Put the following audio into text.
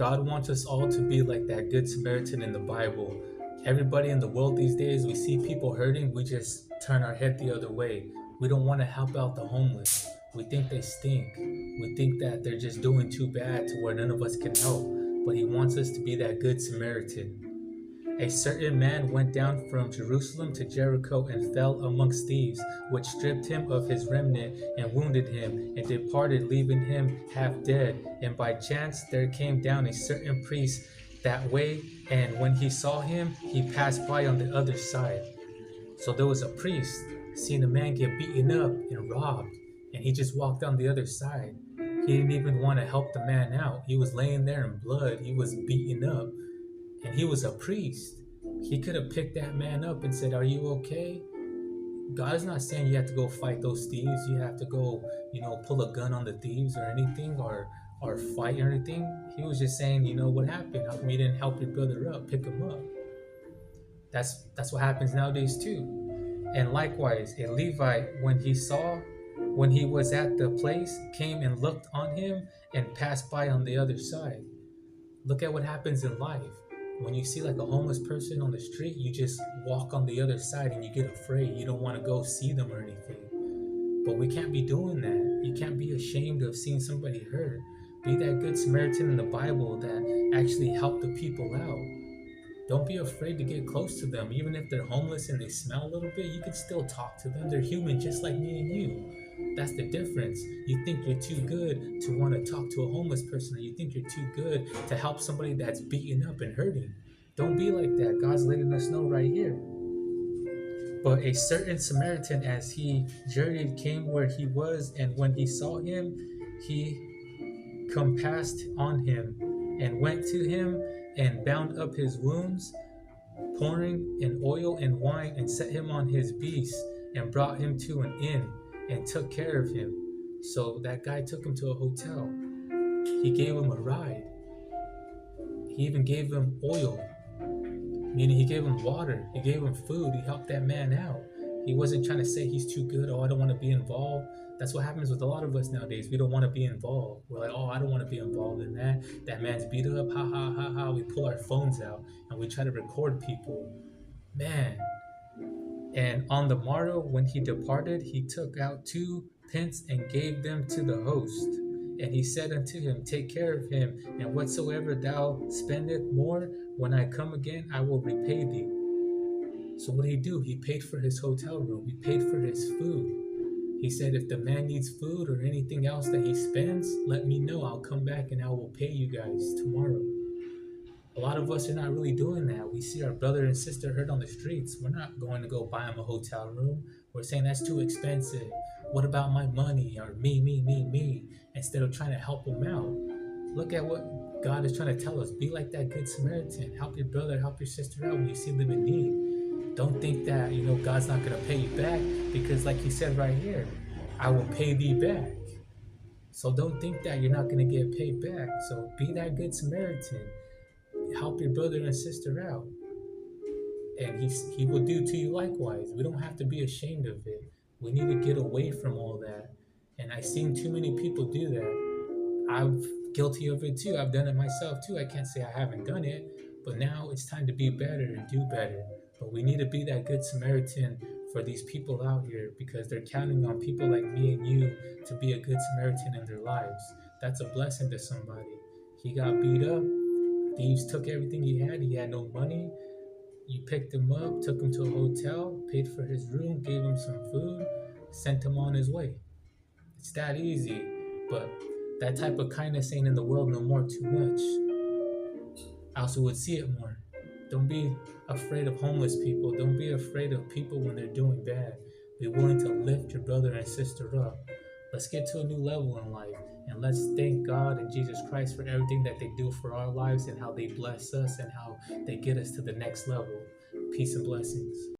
God wants us all to be like that Good Samaritan in the Bible. Everybody in the world these days, we see people hurting, we just turn our head the other way. We don't want to help out the homeless. We think they stink. We think that they're just doing too bad to where none of us can help. But He wants us to be that Good Samaritan. A certain man went down from Jerusalem to Jericho and fell amongst thieves, which stripped him of his remnant and wounded him, and departed, leaving him half dead. And by chance there came down a certain priest that way, and when he saw him, he passed by on the other side. So there was a priest seeing a man get beaten up and robbed, and he just walked on the other side. He didn't even want to help the man out. He was laying there in blood. He was beaten up. And he was a priest. He could have picked that man up and said, "Are you okay?" God is not saying you have to go fight those thieves. You have to go, pull a gun on the thieves or anything, or fight or anything. He was just saying, what happened? How come you didn't help your brother up, pick him up? That's what happens nowadays too. And likewise, a Levite, when he was at the place, came and looked on him and passed by on the other side. Look at what happens in life. When you see like a homeless person on the street, you just walk on the other side and you get afraid. You don't want to go see them or anything. But we can't be doing that. You can't be ashamed of seeing somebody hurt. Be that Good Samaritan in the Bible that actually helped the people out. Don't be afraid to get close to them. Even if they're homeless and they smell a little bit, you can still talk to them. They're human just like me and you. That's the difference. You think you're too good to want to talk to a homeless person, or you think you're too good to help somebody that's beaten up and hurting. Don't be like that. God's letting us know right here. But a certain Samaritan, as he journeyed, came where he was, and when he saw him, he compassed on him, and went to him, and bound up his wounds, pouring in oil and wine, and set him on his beast, and brought him to an inn, and took care of him. So that guy took him to a hotel. He gave him a ride. He even gave him oil, meaning he gave him water. He gave him food. He helped that man out. He wasn't trying to say he's too good. Oh, I don't want to be involved. That's what happens with a lot of us nowadays. We don't want to be involved. We're like, oh, I don't want to be involved in that. That man's beat up. Ha ha ha ha. We pull our phones out and we try to record people. Man. And on the morrow, when he departed, he took out 2 pence and gave them to the host. And he said unto him, Take care of him, and whatsoever thou spendest more, when I come again, I will repay thee. So what did he do? He paid for his hotel room. He paid for his food. He said, if the man needs food or anything else that he spends, let me know. I'll come back and I will pay you guys tomorrow. A lot of us are not really doing that. We see our brother and sister hurt on the streets. We're not going to go buy them a hotel room. We're saying that's too expensive. What about my money? Or me, instead of trying to help them out. Look at what God is trying to tell us. Be like that Good Samaritan. Help your brother, help your sister out when you see them in need. Don't think that, God's not going to pay you back, because like he said right here, I will pay thee back. So don't think that you're not going to get paid back. So be that Good Samaritan. Help your brother and sister out, and he will do to you likewise. We don't have to be ashamed of it. We need to get away from all that. And I've seen too many people do that. I'm guilty of it too. I've done it myself too. I can't say I haven't done it, but now it's time to be better and do better. But we need to be that Good Samaritan for these people out here, because they're counting on people like me and you to be a Good Samaritan in their lives. That's a blessing to somebody. He got beat up. Thieves took everything he had. He had no money. You picked him up, took him to a hotel, paid for his room, gave him some food, sent him on his way. It's that easy. But that type of kindness ain't in the world no more too much. I also would see it more. Don't be afraid of homeless people. Don't be afraid of people when they're doing bad. Be willing to lift your brother and sister up. Let's get to a new level in life, and let's thank God and Jesus Christ for everything that they do for our lives and how they bless us and how they get us to the next level. Peace and blessings.